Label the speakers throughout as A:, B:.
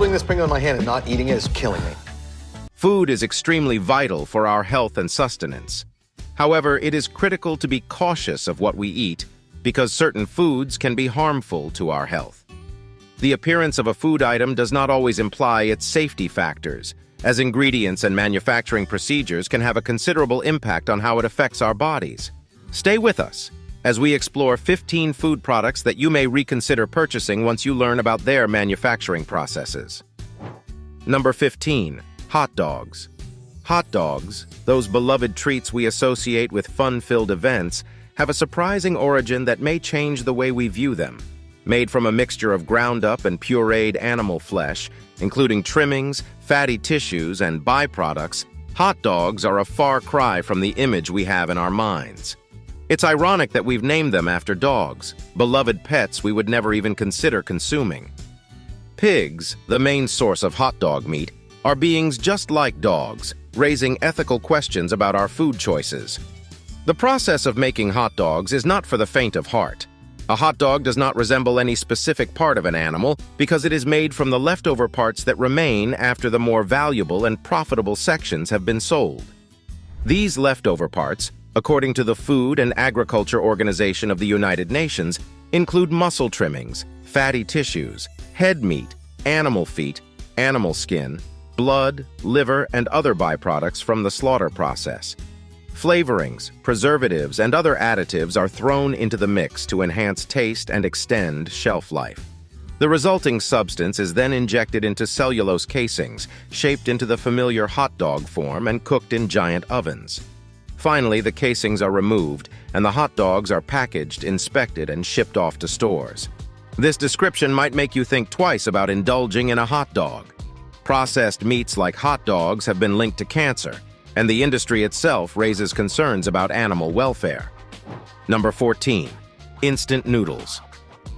A: holding this thing on my hand and not eating it is killing me.
B: Food is extremely vital for our health and sustenance. However, it is critical to be cautious of what we eat because certain foods can be harmful to our health. The appearance of a food item does not always imply its safety factors, as ingredients and manufacturing procedures can have a considerable impact on how it affects our bodies. Stay with us as we explore 15 food products that you may reconsider purchasing once you learn about their manufacturing processes. Number 15. Hot dogs. Hot dogs, those beloved treats we associate with fun-filled events, have a surprising origin that may change the way we view them. Made from a mixture of ground-up and pureed animal flesh, including trimmings, fatty tissues, and byproducts, hot dogs are a far cry from the image we have in our minds. It's ironic that we've named them after dogs, beloved pets we would never even consider consuming. Pigs, the main source of hot dog meat, are beings just like dogs, raising ethical questions about our food choices. The process of making hot dogs is not for the faint of heart. A hot dog does not resemble any specific part of an animal because it is made from the leftover parts that remain after the more valuable and profitable sections have been sold. These leftover parts, according to the Food and Agriculture Organization of the United Nations, include muscle trimmings, fatty tissues, head meat, animal feet, animal skin, blood, liver, and other byproducts from the slaughter process. Flavorings, preservatives, and other additives are thrown into the mix to enhance taste and extend shelf life. The resulting substance is then injected into cellulose casings, shaped into the familiar hot dog form and cooked in giant ovens. Finally, the casings are removed, and the hot dogs are packaged, inspected, and shipped off to stores. This description might make you think twice about indulging in a hot dog. Processed meats like hot dogs have been linked to cancer, and the industry itself raises concerns about animal welfare. Number 14. Instant noodles.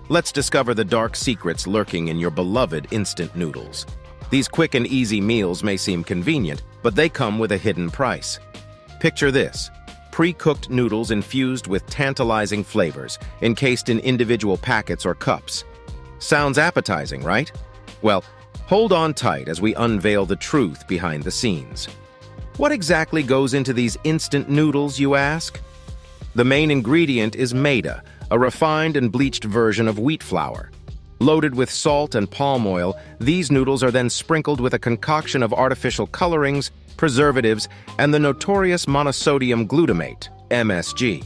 B: Let's discover the dark secrets lurking in your beloved instant noodles. These quick and easy meals may seem convenient, but they come with a hidden price. Picture this: pre-cooked noodles infused with tantalizing flavors, encased in individual packets or cups. Sounds appetizing, right? Well, hold on tight as we unveil the truth behind the scenes. What exactly goes into these instant noodles, you ask? The main ingredient is maida, a refined and bleached version of wheat flour. Loaded with salt and palm oil, these noodles are then sprinkled with a concoction of artificial colorings, preservatives, and the notorious monosodium glutamate, MSG.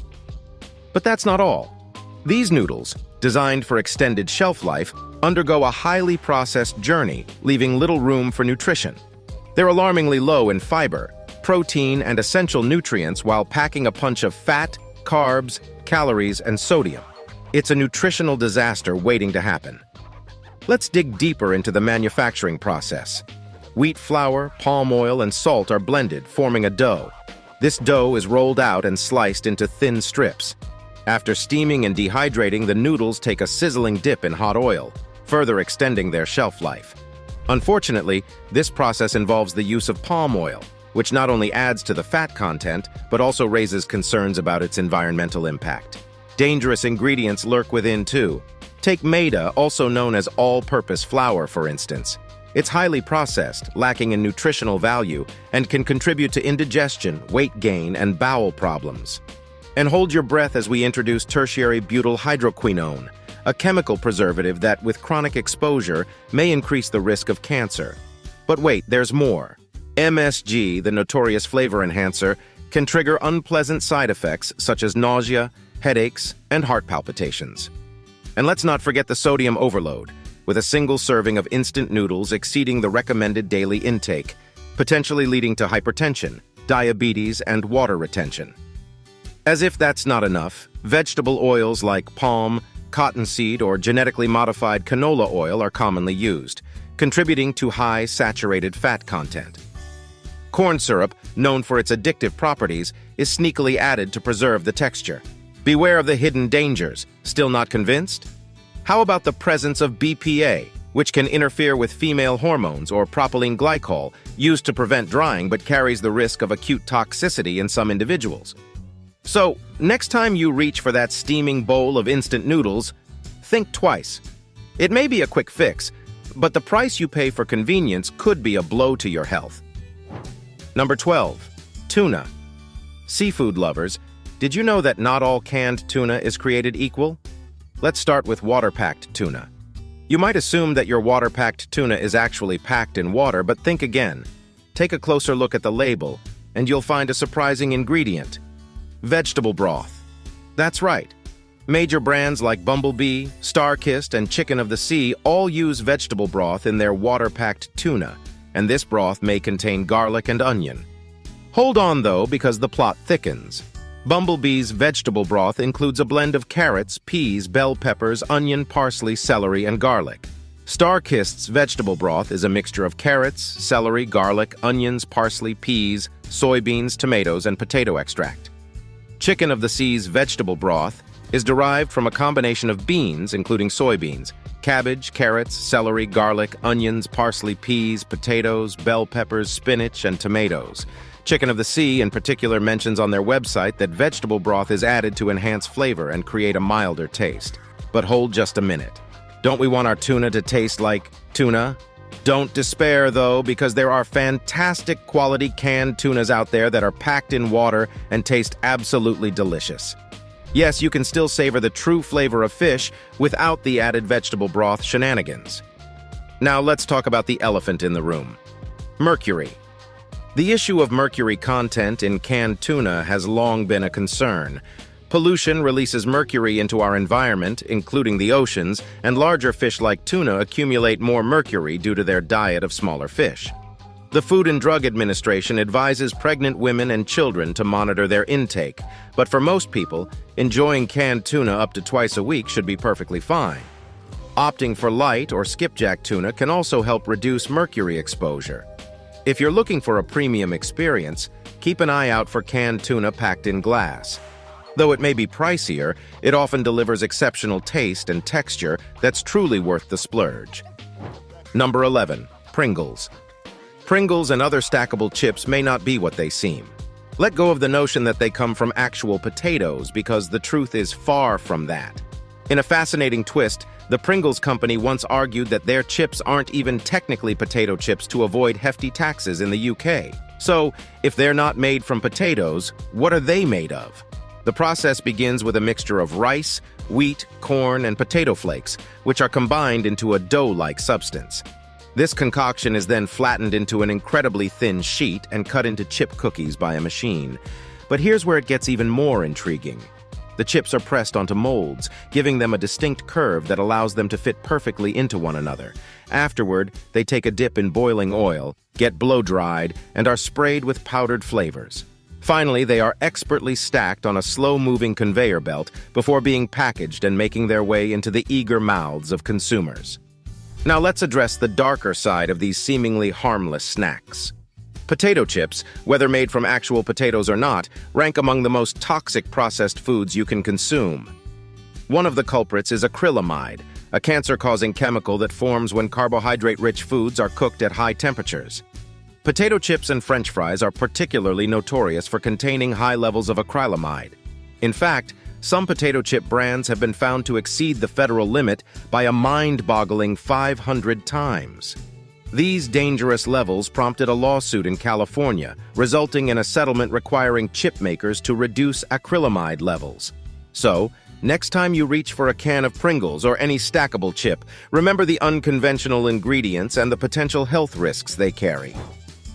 B: But that's not all. These noodles, designed for extended shelf life, undergo a highly processed journey, leaving little room for nutrition. They're alarmingly low in fiber, protein, and essential nutrients while packing a punch of fat, carbs, calories, and sodium. It's a nutritional disaster waiting to happen. Let's dig deeper into the manufacturing process. Wheat flour, palm oil, and salt are blended, forming a dough. This dough is rolled out and sliced into thin strips. After steaming and dehydrating, the noodles take a sizzling dip in hot oil, further extending their shelf life. Unfortunately, this process involves the use of palm oil, which not only adds to the fat content, but also raises concerns about its environmental impact. Dangerous ingredients lurk within, too. Take maida, also known as all-purpose flour, for instance. It's highly processed, lacking in nutritional value, and can contribute to indigestion, weight gain, and bowel problems. And hold your breath as we introduce tertiary butyl hydroquinone, a chemical preservative that, with chronic exposure, may increase the risk of cancer. But wait, there's more. MSG, the notorious flavor enhancer, can trigger unpleasant side effects such as nausea, headaches, and heart palpitations. And let's not forget the sodium overload, with a single serving of instant noodles exceeding the recommended daily intake, potentially leading to hypertension, diabetes, and water retention. As if that's not enough, vegetable oils like palm, cottonseed, or genetically modified canola oil are commonly used, contributing to high saturated fat content. Corn syrup, known for its addictive properties, is sneakily added to preserve the texture. Beware of the hidden dangers. Still not convinced? How about the presence of BPA, which can interfere with female hormones, or propylene glycol, used to prevent drying but carries the risk of acute toxicity in some individuals? So, next time you reach for that steaming bowl of instant noodles, think twice. It may be a quick fix, but the price you pay for convenience could be a blow to your health. Number 12. Tuna. Seafood lovers, did you know that not all canned tuna is created equal? Let's start with water-packed tuna. You might assume that your water-packed tuna is actually packed in water, but think again. Take a closer look at the label, and you'll find a surprising ingredient: vegetable broth. That's right. Major brands like Bumblebee, Starkist, and Chicken of the Sea all use vegetable broth in their water-packed tuna, and this broth may contain garlic and onion. Hold on, though, because the plot thickens. Bumblebee's vegetable broth includes a blend of carrots, peas, bell peppers, onion, parsley, celery, and garlic. Starkist's vegetable broth is a mixture of carrots, celery, garlic, onions, parsley, peas, soybeans, tomatoes, and potato extract. Chicken of the Sea's vegetable broth is derived from a combination of beans, including soybeans, cabbage, carrots, celery, garlic, onions, parsley, peas, potatoes, bell peppers, spinach, and tomatoes. Chicken of the Sea, in particular, mentions on their website that vegetable broth is added to enhance flavor and create a milder taste. But hold just a minute. Don't we want our tuna to taste like tuna? Don't despair, though, because there are fantastic quality canned tunas out there that are packed in water and taste absolutely delicious. Yes, you can still savor the true flavor of fish without the added vegetable broth shenanigans. Now let's talk about the elephant in the room: mercury. The issue of mercury content in canned tuna has long been a concern. Pollution releases mercury into our environment, including the oceans, and larger fish like tuna accumulate more mercury due to their diet of smaller fish. The Food and Drug Administration advises pregnant women and children to monitor their intake, but for most people, enjoying canned tuna up to twice a week should be perfectly fine. Opting for light or skipjack tuna can also help reduce mercury exposure. If you're looking for a premium experience, keep an eye out for canned tuna packed in glass. Though it may be pricier, it often delivers exceptional taste and texture that's truly worth the splurge. Number 11. Pringles. Pringles and other stackable chips may not be what they seem. Let go of the notion that they come from actual potatoes, because the truth is far from that. In a fascinating twist, the Pringles company once argued that their chips aren't even technically potato chips to avoid hefty taxes in the UK. So, if they're not made from potatoes, what are they made of? The process begins with a mixture of rice, wheat, corn, and potato flakes, which are combined into a dough-like substance. This concoction is then flattened into an incredibly thin sheet and cut into chip cookies by a machine. But here's where it gets even more intriguing. The chips are pressed onto molds, giving them a distinct curve that allows them to fit perfectly into one another. Afterward, they take a dip in boiling oil, get blow-dried, and are sprayed with powdered flavors. Finally, they are expertly stacked on a slow-moving conveyor belt before being packaged and making their way into the eager mouths of consumers. Now let's address the darker side of these seemingly harmless snacks. Potato chips, whether made from actual potatoes or not, rank among the most toxic processed foods you can consume. One of the culprits is acrylamide, a cancer-causing chemical that forms when carbohydrate-rich foods are cooked at high temperatures. Potato chips and French fries are particularly notorious for containing high levels of acrylamide. In fact, some potato chip brands have been found to exceed the federal limit by a mind-boggling 500 times. These dangerous levels prompted a lawsuit in California, resulting in a settlement requiring chip makers to reduce acrylamide levels. So, next time you reach for a can of Pringles or any stackable chip, remember the unconventional ingredients and the potential health risks they carry.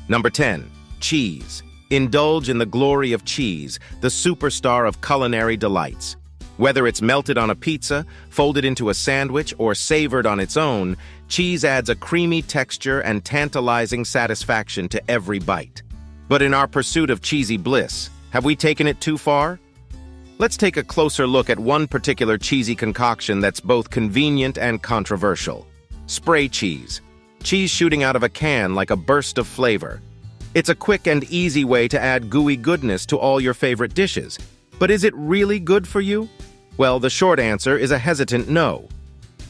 B: Number 10. Cheese. Indulge in the glory of cheese, the superstar of culinary delights. Whether it's melted on a pizza, folded into a sandwich, or savored on its own, cheese adds a creamy texture and tantalizing satisfaction to every bite. But in our pursuit of cheesy bliss, have we taken it too far? Let's take a closer look at one particular cheesy concoction that's both convenient and controversial. Spray cheese. Cheese shooting out of a can like a burst of flavor. It's a quick and easy way to add gooey goodness to all your favorite dishes. But is it really good for you? Well, the short answer is a hesitant no.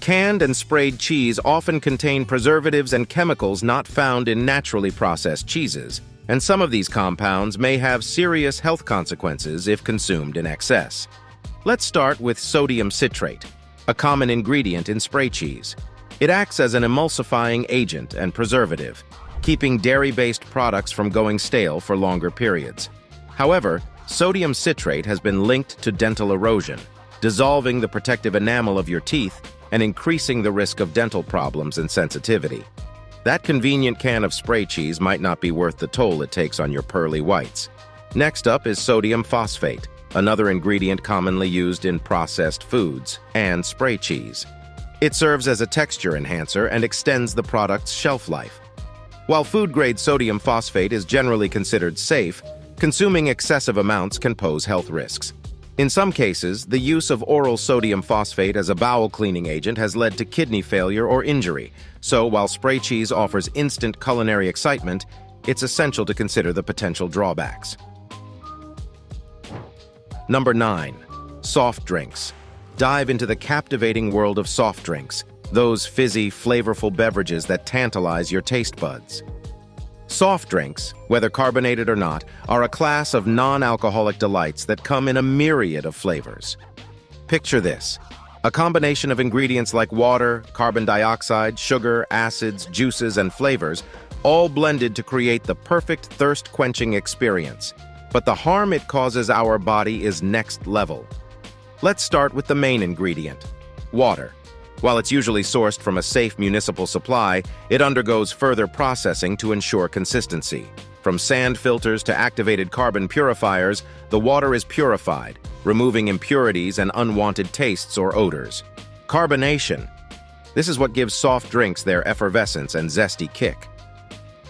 B: Canned and sprayed cheese often contain preservatives and chemicals not found in naturally processed cheeses, and some of these compounds may have serious health consequences if consumed in excess. Let's start with sodium citrate, a common ingredient in spray cheese. It acts as an emulsifying agent and preservative, keeping dairy-based products from going stale for longer periods. However, sodium citrate has been linked to dental erosion, dissolving the protective enamel of your teeth and increasing the risk of dental problems and sensitivity. That convenient can of spray cheese might not be worth the toll it takes on your pearly whites. Next up is sodium phosphate, another ingredient commonly used in processed foods and spray cheese. It serves as a texture enhancer and extends the product's shelf life. While food-grade sodium phosphate is generally considered safe, consuming excessive amounts can pose health risks. In some cases, the use of oral sodium phosphate as a bowel cleaning agent has led to kidney failure or injury, so while spray cheese offers instant culinary excitement, it's essential to consider the potential drawbacks. Number 9. Soft drinks. Dive into the captivating world of soft drinks, those fizzy, flavorful beverages that tantalize your taste buds. Soft drinks, whether carbonated or not, are a class of non-alcoholic delights that come in a myriad of flavors. Picture this: a combination of ingredients like water, carbon dioxide, sugar, acids, juices, and flavors, all blended to create the perfect thirst-quenching experience. But the harm it causes our body is next level. Let's start with the main ingredient: water. While it's usually sourced from a safe municipal supply, it undergoes further processing to ensure consistency. From sand filters to activated carbon purifiers, the water is purified, removing impurities and unwanted tastes or odors. Carbonation. This is what gives soft drinks their effervescence and zesty kick.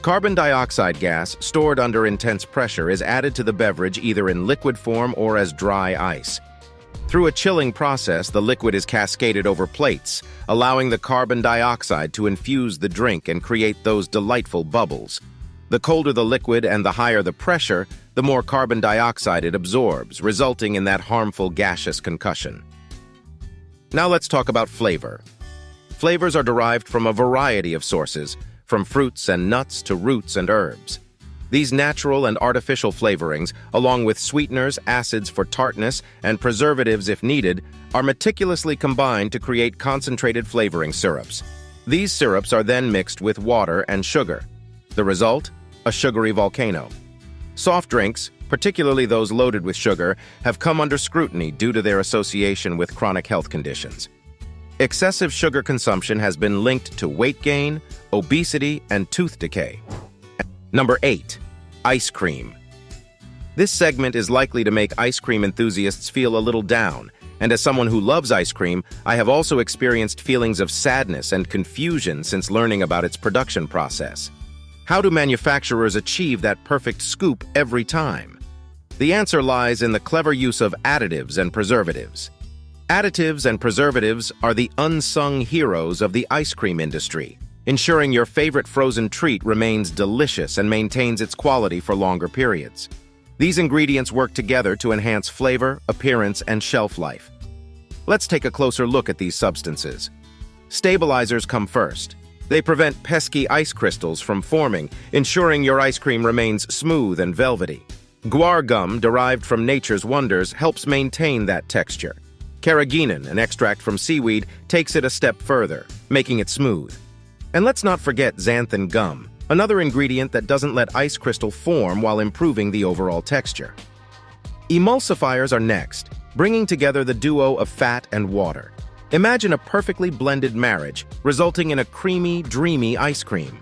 B: Carbon dioxide gas, stored under intense pressure, is added to the beverage either in liquid form or as dry ice. Through a chilling process, the liquid is cascaded over plates, allowing the carbon dioxide to infuse the drink and create those delightful bubbles. The colder the liquid and the higher the pressure, the more carbon dioxide it absorbs, resulting in that harmful gaseous concussion. Now let's talk about flavor. Flavors are derived from a variety of sources, from fruits and nuts to roots and herbs. These natural and artificial flavorings, along with sweeteners, acids for tartness, and preservatives if needed, are meticulously combined to create concentrated flavoring syrups. These syrups are then mixed with water and sugar. The result? A sugary volcano. Soft drinks, particularly those loaded with sugar, have come under scrutiny due to their association with chronic health conditions. Excessive sugar consumption has been linked to weight gain, obesity, and tooth decay. Number 8. Ice cream. This segment is likely to make ice cream enthusiasts feel a little down, and as someone who loves ice cream, I have also experienced feelings of sadness and confusion since learning about its production process. How do manufacturers achieve that perfect scoop every time? The answer lies in the clever use of additives and preservatives. Additives and preservatives are the unsung heroes of the ice cream industry, ensuring your favorite frozen treat remains delicious and maintains its quality for longer periods. These ingredients work together to enhance flavor, appearance, and shelf life. Let's take a closer look at these substances. Stabilizers come first. They prevent pesky ice crystals from forming, ensuring your ice cream remains smooth and velvety. Guar gum, derived from nature's wonders, helps maintain that texture. Carrageenan, an extract from seaweed, takes it a step further, making it smooth. And let's not forget xanthan gum, another ingredient that doesn't let ice crystal form while improving the overall texture. Emulsifiers are next, bringing together the duo of fat and water. Imagine a perfectly blended marriage, resulting in a creamy, dreamy ice cream.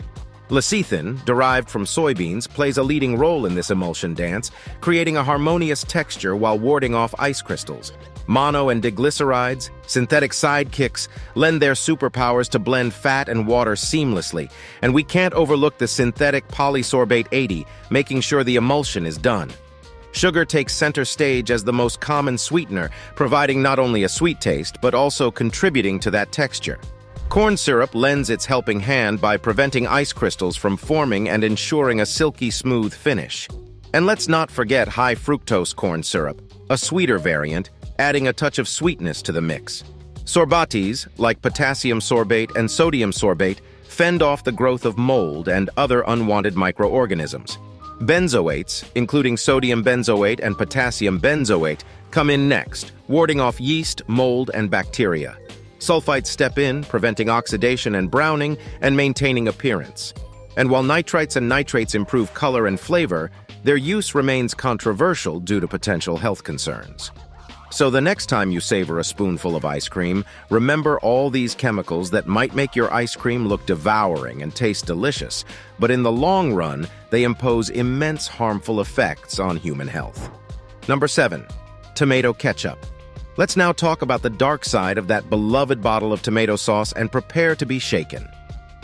B: Lecithin, derived from soybeans, plays a leading role in this emulsion dance, creating a harmonious texture while warding off ice crystals. Mono and diglycerides, synthetic sidekicks, lend their superpowers to blend fat and water seamlessly, and we can't overlook the synthetic polysorbate 80, making sure the emulsion is done. Sugar takes center stage as the most common sweetener, providing not only a sweet taste, but also contributing to that texture. Corn syrup lends its helping hand by preventing ice crystals from forming and ensuring a silky smooth finish. And let's not forget high fructose corn syrup, a sweeter variant, adding a touch of sweetness to the mix. Sorbates, like potassium sorbate and sodium sorbate, fend off the growth of mold and other unwanted microorganisms. Benzoates, including sodium benzoate and potassium benzoate, come in next, warding off yeast, mold, and bacteria. Sulfites step in, preventing oxidation and browning and maintaining appearance. And while nitrites and nitrates improve color and flavor, their use remains controversial due to potential health concerns. So the next time you savor a spoonful of ice cream, remember all these chemicals that might make your ice cream look devouring and taste delicious, but in the long run, they impose immense harmful effects on human health. Number 7. Tomato ketchup. Let's now talk about the dark side of that beloved bottle of tomato sauce and prepare to be shaken.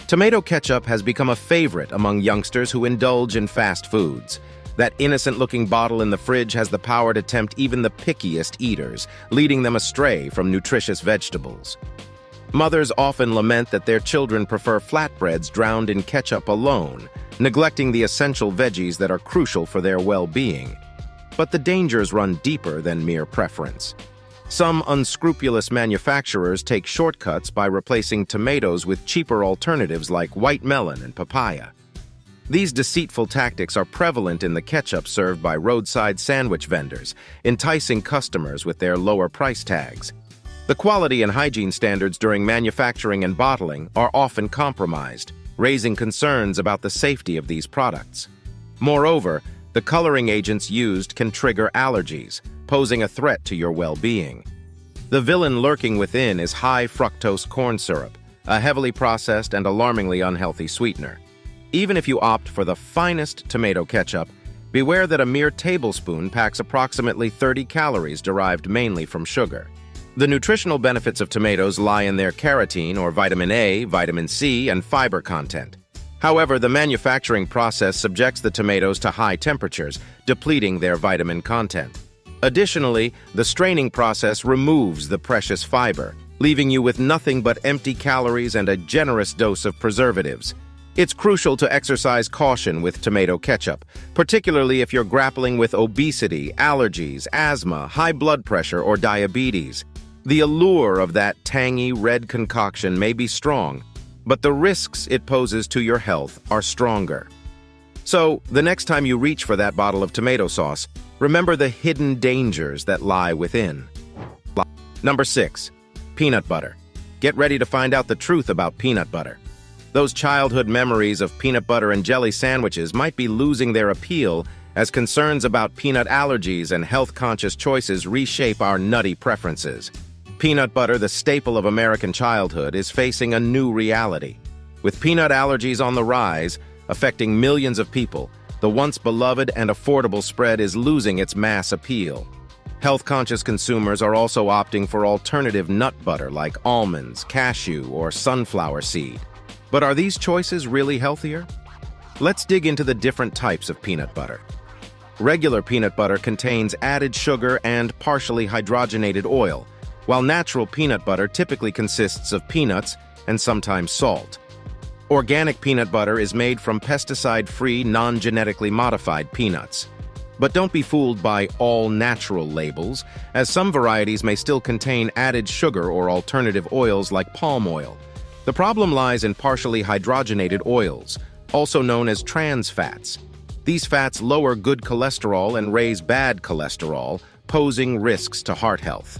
B: Tomato ketchup has become a favorite among youngsters who indulge in fast foods. That innocent-looking bottle in the fridge has the power to tempt even the pickiest eaters, leading them astray from nutritious vegetables. Mothers often lament that their children prefer flatbreads drowned in ketchup alone, neglecting the essential veggies that are crucial for their well-being. But the dangers run deeper than mere preference. Some unscrupulous manufacturers take shortcuts by replacing tomatoes with cheaper alternatives like white melon and papaya. These deceitful tactics are prevalent in the ketchup served by roadside sandwich vendors, enticing customers with their lower price tags. The quality and hygiene standards during manufacturing and bottling are often compromised, raising concerns about the safety of these products. Moreover, the coloring agents used can trigger allergies, posing a threat to your well-being. The villain lurking within is high fructose corn syrup, a heavily processed and alarmingly unhealthy sweetener. Even if you opt for the finest tomato ketchup, beware that a mere tablespoon packs approximately 30 calories derived mainly from sugar. The nutritional benefits of tomatoes lie in their carotene or vitamin A, vitamin C, and fiber content. However, the manufacturing process subjects the tomatoes to high temperatures, depleting their vitamin content. Additionally, the straining process removes the precious fiber, leaving you with nothing but empty calories and a generous dose of preservatives. It's crucial to exercise caution with tomato ketchup, particularly if you're grappling with obesity, allergies, asthma, high blood pressure, or diabetes. The allure of that tangy red concoction may be strong, but the risks it poses to your health are stronger. So, the next time you reach for that bottle of tomato sauce, remember the hidden dangers that lie within. Number 6. Peanut butter. Get ready to find out the truth about peanut butter. Those childhood memories of peanut butter and jelly sandwiches might be losing their appeal as concerns about peanut allergies and health-conscious choices reshape our nutty preferences. Peanut butter, the staple of American childhood, is facing a new reality. With peanut allergies on the rise, affecting millions of people, the once beloved and affordable spread is losing its mass appeal. Health-conscious consumers are also opting for alternative nut butter like almonds, cashew, or sunflower seed. But are these choices really healthier? Let's dig into the different types of peanut butter. Regular peanut butter contains added sugar and partially hydrogenated oil, while natural peanut butter typically consists of peanuts and sometimes salt. Organic peanut butter is made from pesticide-free, non-genetically modified peanuts. But don't be fooled by all-natural labels, as some varieties may still contain added sugar or alternative oils like palm oil. The problem lies in partially hydrogenated oils, also known as trans fats. These fats lower good cholesterol and raise bad cholesterol, posing risks to heart health.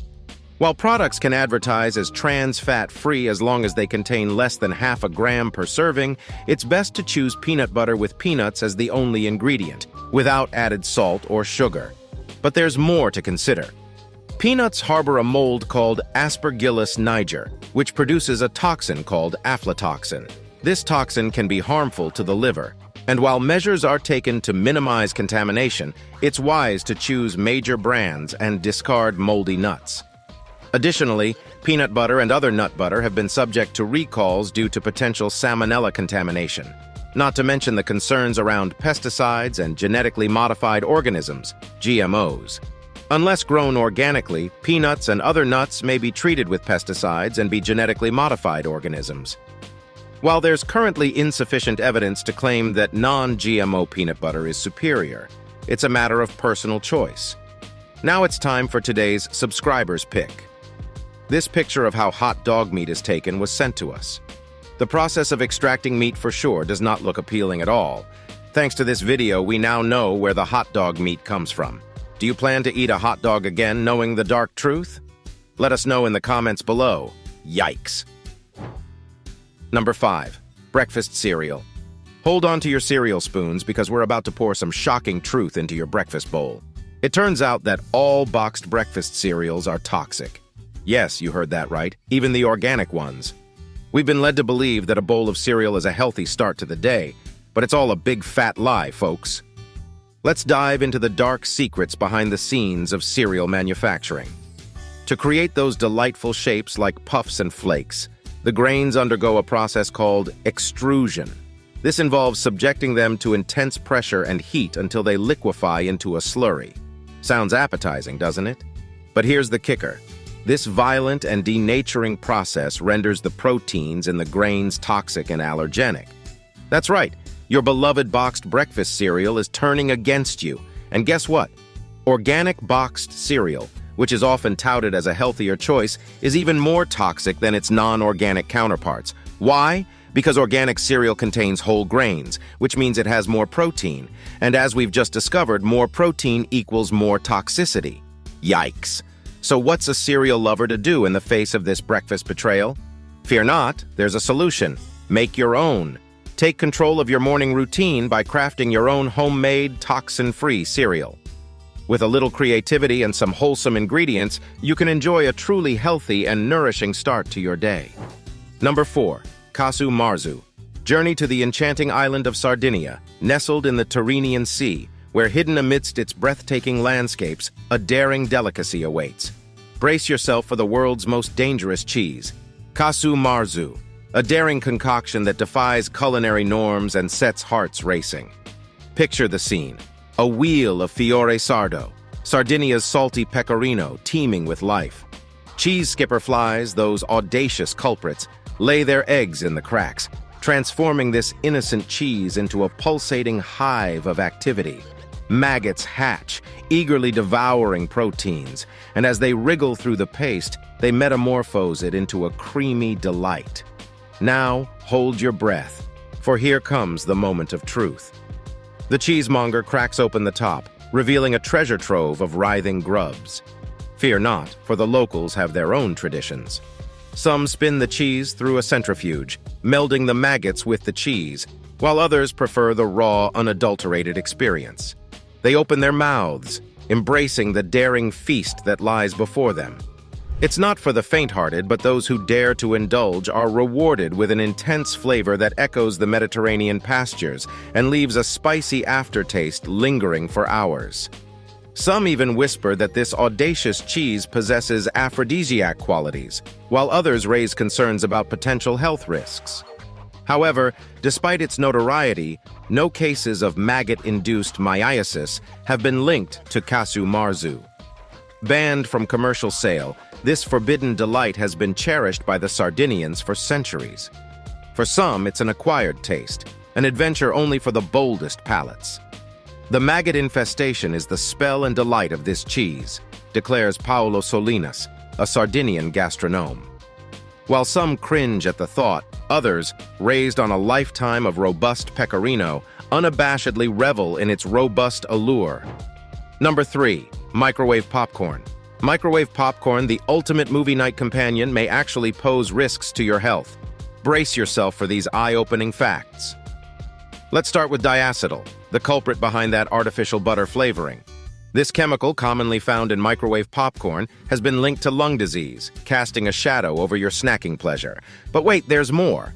B: While products can advertise as trans fat-free as long as they contain less than half a gram per serving, it's best to choose peanut butter with peanuts as the only ingredient, without added salt or sugar. But there's more to consider. Peanuts harbor a mold called Aspergillus niger, which produces a toxin called aflatoxin. This toxin can be harmful to the liver, and while measures are taken to minimize contamination, it's wise to choose major brands and discard moldy nuts. Additionally, peanut butter and other nut butter have been subject to recalls due to potential salmonella contamination, not to mention the concerns around pesticides and genetically modified organisms, GMOs. Unless grown organically, peanuts and other nuts may be treated with pesticides and be genetically modified organisms. While there's currently insufficient evidence to claim that non-GMO peanut butter is superior, it's a matter of personal choice. Now it's time for today's subscriber's pick. This picture of how hot dog meat is taken was sent to us. The process of extracting meat for sure does not look appealing at all. Thanks to this video, we now know where the hot dog meat comes from. Do you plan to eat a hot dog again knowing the dark truth? Let us know in the comments below. Yikes. Number 5. Breakfast cereal. Hold on to your cereal spoons because we're about to pour some shocking truth into your breakfast bowl. It turns out that all boxed breakfast cereals are toxic. Yes, you heard that right, even the organic ones. We've been led to believe that a bowl of cereal is a healthy start to the day, but it's all a big fat lie, folks. Let's dive into the dark secrets behind the scenes of cereal manufacturing. To create those delightful shapes like puffs and flakes, the grains undergo a process called extrusion. This involves subjecting them to intense pressure and heat until they liquefy into a slurry. Sounds appetizing, doesn't it? But here's the kicker. This violent and denaturing process renders the proteins in the grains toxic and allergenic. That's right, your beloved boxed breakfast cereal is turning against you. And guess what? Organic boxed cereal, which is often touted as a healthier choice, is even more toxic than its non-organic counterparts. Why? Because organic cereal contains whole grains, which means it has more protein. And as we've just discovered, more protein equals more toxicity. Yikes. So what's a cereal lover to do in the face of this breakfast betrayal? Fear not, there's a solution. Make your own. Take control of your morning routine by crafting your own homemade, toxin-free cereal. With a little creativity and some wholesome ingredients, you can enjoy a truly healthy and nourishing start to your day. Number 4. Casu Marzu. Journey to the enchanting island of Sardinia, nestled in the Tyrrhenian Sea, where hidden amidst its breathtaking landscapes, a daring delicacy awaits. Brace yourself for the world's most dangerous cheese, Casu Marzu, a daring concoction that defies culinary norms and sets hearts racing. Picture the scene. A wheel of Fiore Sardo, Sardinia's salty pecorino teeming with life. Cheese skipper flies, those audacious culprits, lay their eggs in the cracks, transforming this innocent cheese into a pulsating hive of activity. Maggots hatch, eagerly devouring proteins, and as they wriggle through the paste, they metamorphose it into a creamy delight. Now, hold your breath, for here comes the moment of truth. The cheesemonger cracks open the top, revealing a treasure trove of writhing grubs. Fear not, for the locals have their own traditions. Some spin the cheese through a centrifuge, melding the maggots with the cheese, while others prefer the raw, unadulterated experience. They open their mouths, embracing the daring feast that lies before them. It's not for the faint-hearted, but those who dare to indulge are rewarded with an intense flavor that echoes the Mediterranean pastures and leaves a spicy aftertaste lingering for hours. Some even whisper that this audacious cheese possesses aphrodisiac qualities, while others raise concerns about potential health risks. However, despite its notoriety, no cases of maggot-induced myiasis have been linked to Casu Marzu. Banned from commercial sale, this forbidden delight has been cherished by the Sardinians for centuries. For some, it's an acquired taste, an adventure only for the boldest palates. The maggot infestation is the spell and delight of this cheese, declares Paolo Solinas, a Sardinian gastronome. While some cringe at the thought, others, raised on a lifetime of robust pecorino, unabashedly revel in its robust allure. Number 3. Microwave popcorn. Microwave popcorn, the ultimate movie night companion, may actually pose risks to your health. Brace yourself for these eye-opening facts. Let's start with diacetyl, the culprit behind that artificial butter flavoring. This chemical, commonly found in microwave popcorn, has been linked to lung disease, casting a shadow over your snacking pleasure. But wait, there's more.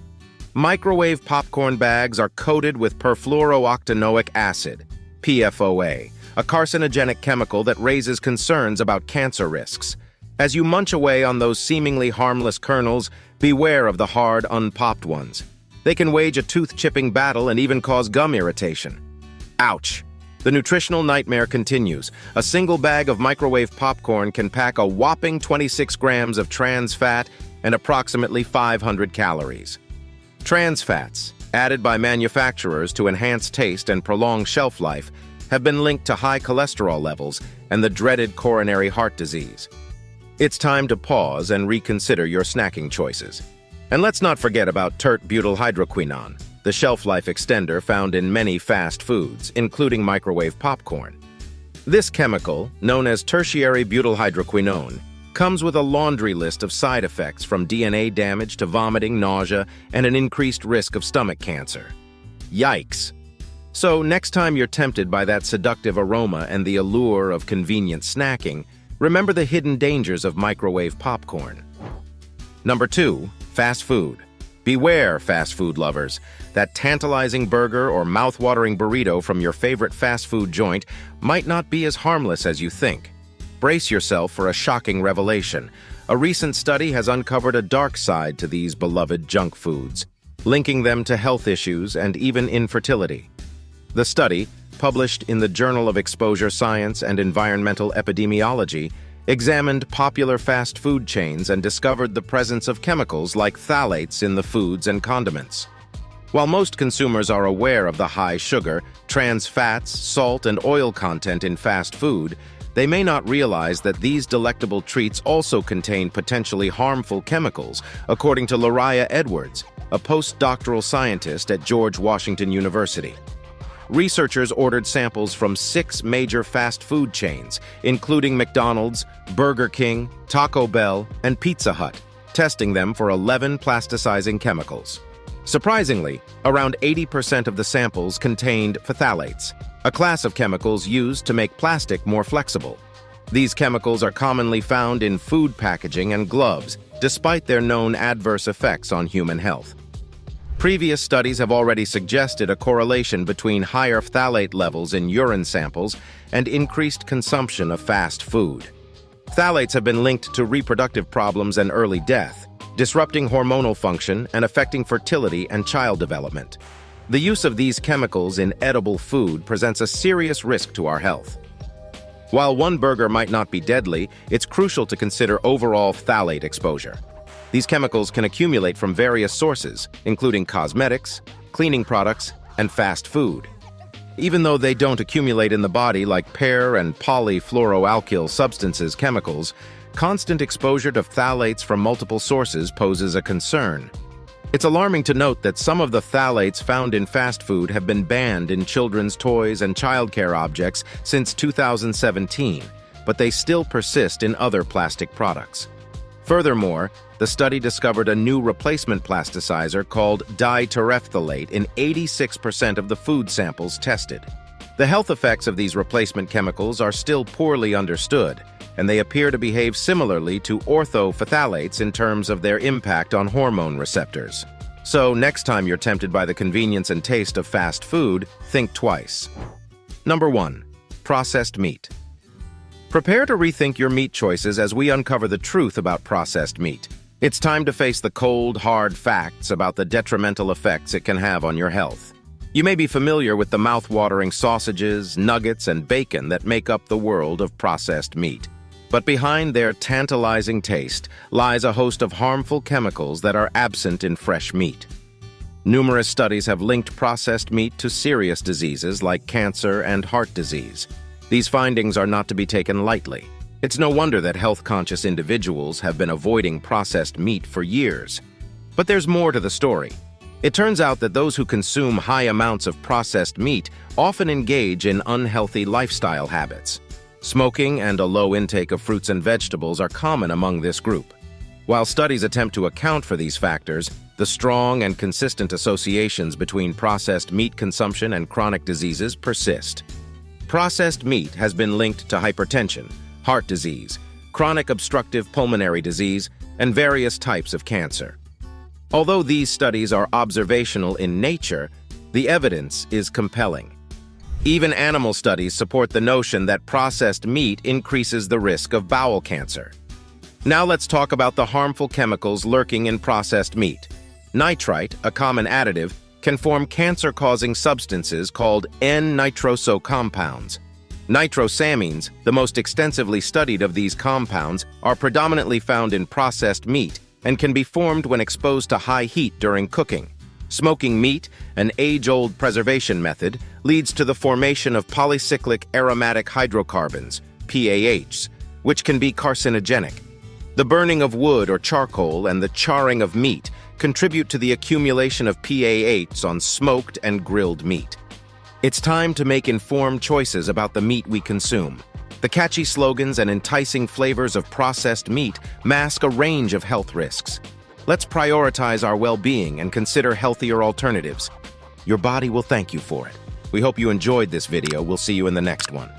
B: Microwave popcorn bags are coated with perfluorooctanoic acid, PFOA, a carcinogenic chemical that raises concerns about cancer risks. As you munch away on those seemingly harmless kernels, beware of the hard, unpopped ones. They can wage a tooth-chipping battle and even cause gum irritation. Ouch! The nutritional nightmare continues. A single bag of microwave popcorn can pack a whopping 26 grams of trans fat and approximately 500 calories. Trans fats, added by manufacturers to enhance taste and prolong shelf life, have been linked to high cholesterol levels and the dreaded coronary heart disease. It's time to pause and reconsider your snacking choices. And let's not forget about tert-butylhydroquinone, the shelf-life extender found in many fast foods, including microwave popcorn. This chemical, known as tertiary butylhydroquinone, comes with a laundry list of side effects from DNA damage to vomiting, nausea, and an increased risk of stomach cancer. Yikes! So next time you're tempted by that seductive aroma and the allure of convenient snacking, remember the hidden dangers of microwave popcorn. Number 2, fast food. Beware, fast food lovers. That tantalizing burger or mouth-watering burrito from your favorite fast food joint might not be as harmless as you think. Brace yourself for a shocking revelation. A recent study has uncovered a dark side to these beloved junk foods, linking them to health issues and even infertility. The study, published in the Journal of Exposure Science and Environmental Epidemiology, examined popular fast food chains and discovered the presence of chemicals like phthalates in the foods and condiments. While most consumers are aware of the high sugar, trans fats, salt, and oil content in fast food, they may not realize that these delectable treats also contain potentially harmful chemicals, according to Lariah Edwards, a postdoctoral scientist at George Washington University. Researchers ordered samples from 6 major fast food chains, including McDonald's, Burger King, Taco Bell, and Pizza Hut, testing them for 11 plasticizing chemicals. Surprisingly, around 80% of the samples contained phthalates, a class of chemicals used to make plastic more flexible. These chemicals are commonly found in food packaging and gloves, despite their known adverse effects on human health. Previous studies have already suggested a correlation between higher phthalate levels in urine samples and increased consumption of fast food. Phthalates have been linked to reproductive problems and early death, disrupting hormonal function and affecting fertility and child development. The use of these chemicals in edible food presents a serious risk to our health. While one burger might not be deadly, it's crucial to consider overall phthalate exposure. These chemicals can accumulate from various sources, including cosmetics, cleaning products, and fast food. Even though they don't accumulate in the body like per- and polyfluoroalkyl substances chemicals, constant exposure to phthalates from multiple sources poses a concern. It's alarming to note that some of the phthalates found in fast food have been banned in children's toys and childcare objects since 2017, but they still persist in other plastic products. Furthermore, the study discovered a new replacement plasticizer called diterephthalate in 86% of the food samples tested. The health effects of these replacement chemicals are still poorly understood, and they appear to behave similarly to orthophthalates in terms of their impact on hormone receptors. So, next time you're tempted by the convenience and taste of fast food, think twice. Number 1. Processed meat. Prepare to rethink your meat choices as we uncover the truth about processed meat. It's time to face the cold, hard facts about the detrimental effects it can have on your health. You may be familiar with the mouth-watering sausages, nuggets, and bacon that make up the world of processed meat. But behind their tantalizing taste lies a host of harmful chemicals that are absent in fresh meat. Numerous studies have linked processed meat to serious diseases like cancer and heart disease. These findings are not to be taken lightly. It's no wonder that health-conscious individuals have been avoiding processed meat for years. But there's more to the story. It turns out that those who consume high amounts of processed meat often engage in unhealthy lifestyle habits. Smoking and a low intake of fruits and vegetables are common among this group. While studies attempt to account for these factors, the strong and consistent associations between processed meat consumption and chronic diseases persist. Processed meat has been linked to hypertension, heart disease, chronic obstructive pulmonary disease, and various types of cancer. Although these studies are observational in nature, the evidence is compelling. Even animal studies support the notion that processed meat increases the risk of bowel cancer. Now let's talk about the harmful chemicals lurking in processed meat. Nitrite, a common additive, can form cancer-causing substances called N-nitroso compounds. Nitrosamines, the most extensively studied of these compounds, are predominantly found in processed meat and can be formed when exposed to high heat during cooking. Smoking meat, an age-old preservation method, leads to the formation of polycyclic aromatic hydrocarbons, PAHs, which can be carcinogenic. The burning of wood or charcoal and the charring of meat contribute to the accumulation of PAHs on smoked and grilled meat. It's time to make informed choices about the meat we consume. The catchy slogans and enticing flavors of processed meat mask a range of health risks. Let's prioritize our well-being and consider healthier alternatives. Your body will thank you for it. We hope you enjoyed this video. We'll see you in the next one.